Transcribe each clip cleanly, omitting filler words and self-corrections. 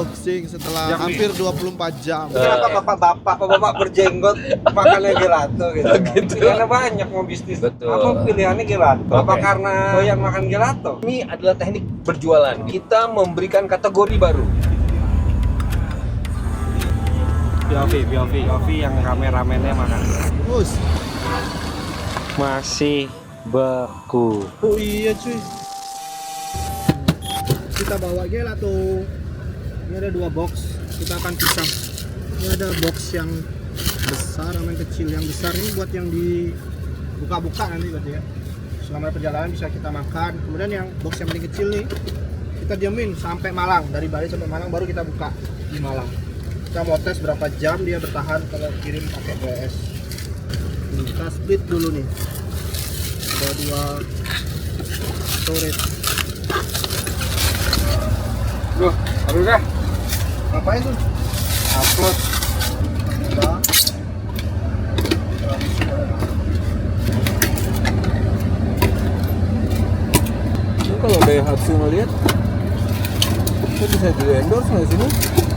unboxing setelah hampir 24 jam. Kenapa bapak berjenggot makannya gelato gitu? Gitu. Karena banyak mau bisnis. Betul. Apa pilihannya gelato? Apa Oke. karena doyan makan gelato? Ini adalah teknik berjualan. Kita memberikan kategori baru. POV yang rame-ramennya makan. Terus. Masih beku. Oh iya cuy. Kita bawa gelato. Ini ada 2 box. Kita akan pisah. Ini ada box yang besar sama yang kecil. Yang besar ini buat yang dibuka-buka nanti berarti ya. Selama perjalanan bisa kita makan. Kemudian yang box yang paling kecil nih kita diamin sampai Malang. Dari Bali sampai Malang baru kita buka di Malang. Kita mau tes berapa jam dia bertahan kalau kirim pakai PS. Kita split dulu nih. Ada 2 storage. Duh, aduh dah. Ngapain tuh? Upload. Udah. Ini kalau Daihatsu ngeliat, itu bisa di endorse nggak sih?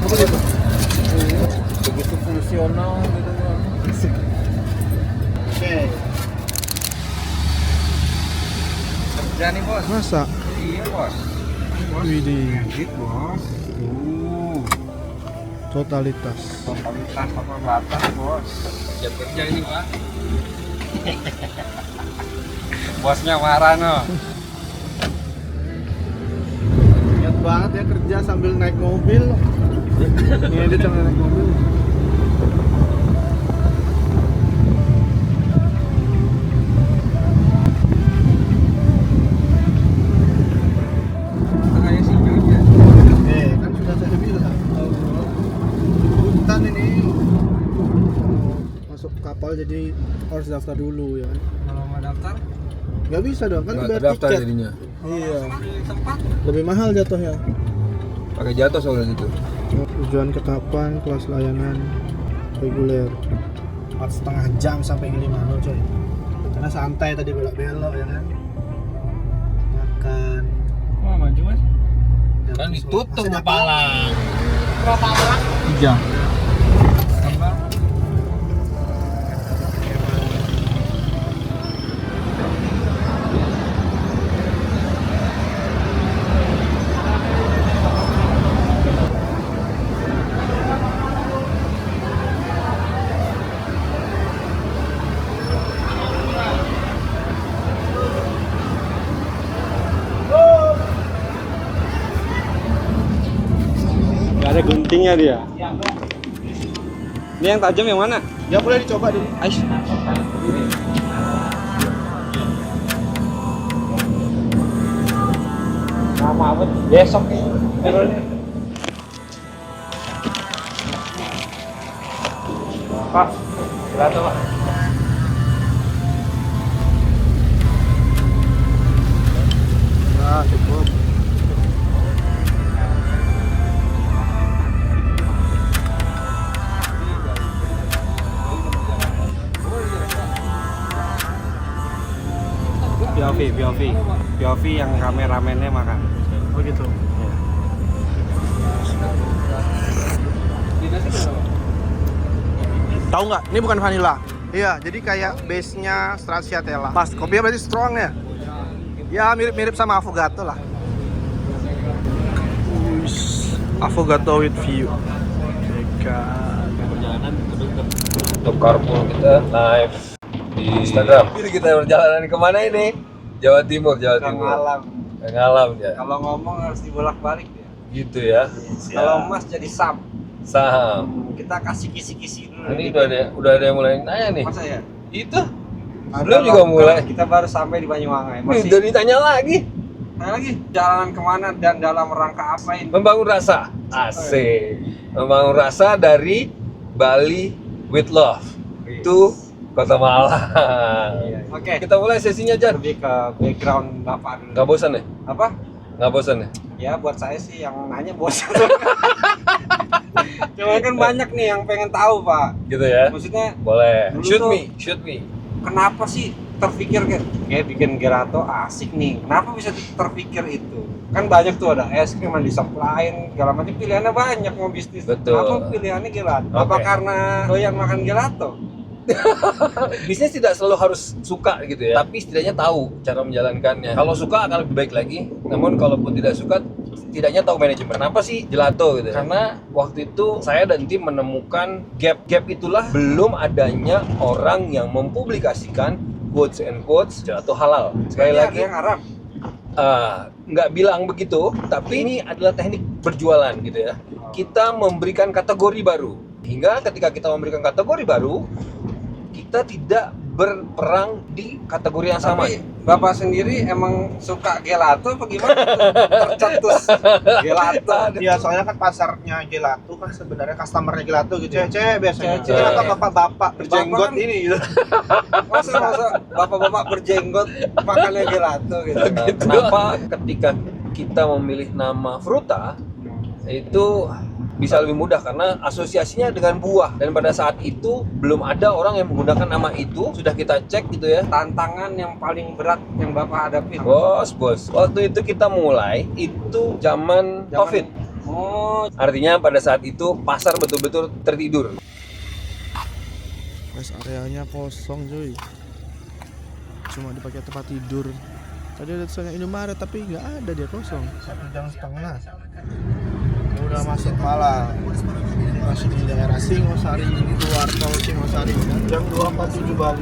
Apa gitu? Begitu fungsional gitu kan. Oke. Kerja nih bos. Masa? Iya bos. Widih. Edit bos. Totalitas. Totalitas apa batas bos. Jam kerja ini pak. Bosnya marah no. Niat banget ya kerja sambil naik mobil. Ngedit sambil naik mobil. Kayak si Joja. Kan sudah saya bilang. Hutan ini masuk kapal jadi harus daftar dulu ya kan. Kalau mau daftar, Nggak bisa dong kan Nggak bayar terdaftar tiket. jadinya. Iya. di tempat. Lebih mahal jatuhnya. Pakai jatuh soalnya gitu. Tujuan ke kapan, kelas layanan reguler 4,5 jam sampai Gilimanuk coy. Karena santai tadi belok-belok ya kan. Makan. Wah maju mas. Kan ditutup Palang. Berapa orang? 3. Tambah. Gak ada guntingnya dia. Ini yang tajam yang mana? Ya boleh dicoba dulu. Ais. Lama banget. Besok nih. Pak, berapa pak? Nah, cukup. POV yang rame-ramennya makan. Oh gitu. Tahu nggak? Ini bukan vanilla. Iya, jadi kayak base-nya stracciatella. Pas, kopinya berarti strong ya? Ya, mirip-mirip sama affogato lah. Affogato with view. Perjalanan untuk carpool kita live di Instagram. Ini kita perjalanan kemana ini? Jawa Timur, Jawa Timur. Ngalam. Ngalam ya. Kalau ngomong harus dibolak-balik dia. Gitu ya. Kalau Mas jadi sub, Saham. kita kasih kisi-kisi dulu. Ini udah ada yang mulai nanya nih. Masa ya? Itu belum juga mulai. Kita baru sampai di Banyuwangi. Nih, udah ditanya lagi. Nah lagi jalanan kemana dan dalam rangka apa ini? Membangun rasa. Asik. Membangun rasa dari Bali with love. Itu Kota Malang. Iya. Oke. Kita mulai sesinya, Jan. Lebih ke background Bapak dulu. Nggak bosan ya? Apa? Nggak bosan ya? Ya buat saya sih yang nanya bosan. Cuma kan banyak nih yang pengen tahu Pak. Gitu ya? Maksudnya Boleh. Dulu Shoot tuh- me, shoot me. kenapa sih terpikir kayak bikin gelato asik nih? Kenapa bisa terpikir itu? kan banyak tuh, ada es krim, ada disuplain segala macam, pilihannya banyak mau bisnis. Betul. Kenapa pilihannya gelato? Apa Oke. karena doyan makan gelato? Bisnis tidak selalu harus suka gitu ya, tapi setidaknya tahu cara menjalankannya. Kalau suka akan lebih baik lagi, namun kalaupun tidak suka, setidaknya tahu manajemen. Kenapa sih gelato gitu? Karena waktu itu saya dan tim menemukan gap itulah belum adanya orang yang mempublikasikan quotes and quotes gelato halal. Sekali Berarti lagi, ada yang haram. nggak bilang begitu, tapi ini adalah teknik berjualan gitu ya. Kita memberikan kategori baru, hingga ketika kita memberikan kategori baru, kita tidak berperang di kategori yang sama. Tapi Bapak sendiri emang suka gelato apa gimana? Tercetus gelato. Ya soalnya kan pasarnya gelato kan sebenarnya customernya gelato gitu, cewek-cewek biasanya. Cewek-cewek. Jadi apa bapak-bapak berjenggot Bapak kan- ini gitu. Masa bapak-bapak berjenggot makannya gelato gitu. Kenapa ketika kita memilih nama Fruta itu bisa lebih mudah karena asosiasinya dengan buah, dan pada saat itu belum ada orang yang menggunakan nama itu. Sudah kita cek gitu ya. Tantangan yang paling berat yang Bapak hadapi. Bos, waktu itu kita mulai itu zaman COVID. Oh, Artinya pada saat itu pasar betul-betul tertidur. Rest areanya kosong cuy, cuma dipakai tempat tidur. Tadi ada tulisannya Indomaret tapi nggak ada, dia kosong. 1,5 jam udah masuk Malang, masih di daerah Singosari, keluar tol Singosari, jam 2.47 Bali.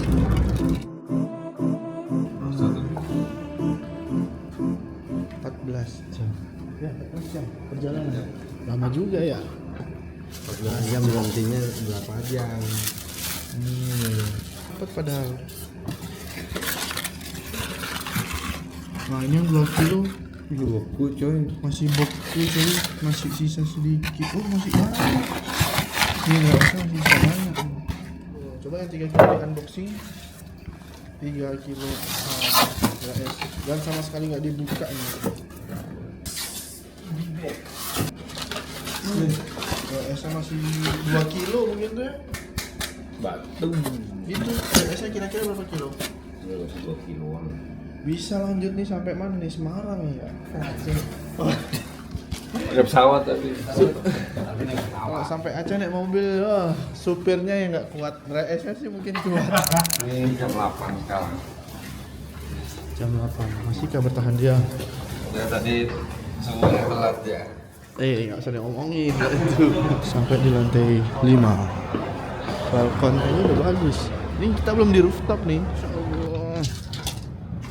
14 jam. Ya, 14 jam perjalanan. Lama juga ya. 14 jam berhentinya berapa jam? Cepet padahal. Nah ini yang 2 kilo Beku coy. masih beku coy, masih sisa sedikit. Oh masih banyak. Ini nggak usah, masih sisa banyak. Coba yang 3 kilo di unboxing. 3 kilo GS dan sama sekali nggak dibuka nih. GS-nya masih 2 kilo mungkin tuh ya. Batu. Itu GS-nya kira-kira berapa kilo? 2 kiloan. Bisa lanjut nih sampai mana nih, Semarang ya? Ada pesawat tapi. Kalau sampai Aceh naik mobil, supirnya yang nggak kuat. RS-nya sih mungkin kuat. Ini jam 8 sekarang. Jam 8, masih kah bertahan dia? Udah tadi semuanya telat ya. Nggak usah diomongin itu. Sampai di lantai 5. Balkonnya udah bagus. Ini kita belum di rooftop nih. Insyaallah.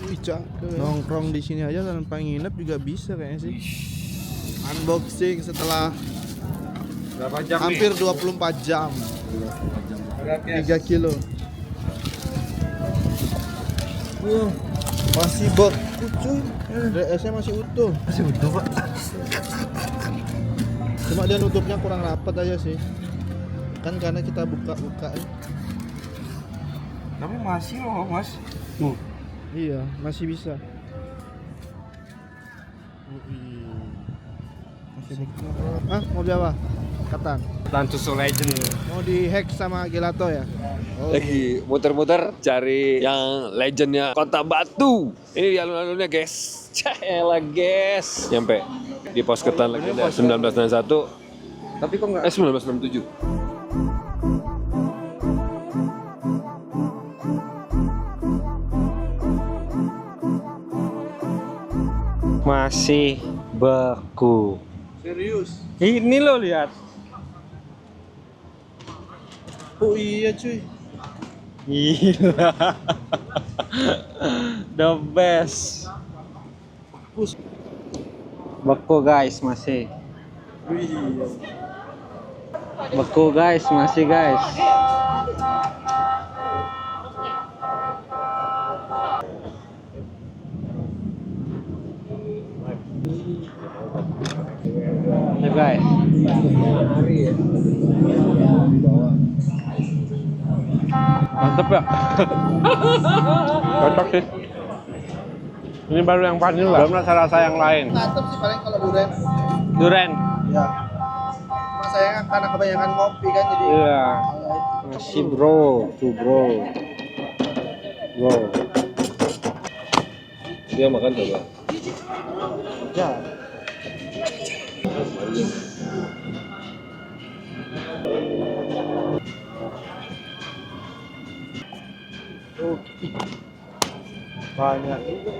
Wih, cakep. Nongkrong di sini aja tanpa nginep juga bisa kayaknya sih. Unboxing setelah Berapa jam hampir 24 jam. Berarti 3 kilo. Masih beku cuy. DS-nya masih utuh. Masih utuh, Pak. Cuma dia nutupnya kurang rapat aja sih. Kan karena kita buka-buka. Tapi masih loh, Mas. Iya, masih bisa. Masih beku. Mobil apa? Katan. Lantus Legend. Mau di-hack sama Gelato ya? Oh. Lagi muter-muter cari yang legendnya Kota Batu. Ini di alun-alunnya guys. Caelah guys. Nyampe di pos ketan legenda 1961. Tapi kok nggak 1967. masih beku. Serius? Ini lo lihat. Oh iya cuy. Gila. The best. Beku guys masih. Beku guys masih guys. Tuh guys. Mantep ya. Cocok sih. Ini baru yang vanilla. Belum rasa-rasa yang lain. Mantap sih paling kalau durian. Duren. Ya. Mas saya karena kebanyakan kopi kan jadi. Iya. Masih bro, tuh bro. Bro. Dia makan coba. Ya. Oh, banyak juga.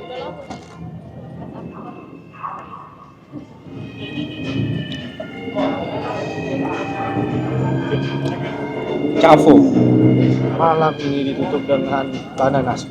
Cavo malam ini ditutup dengan bananas.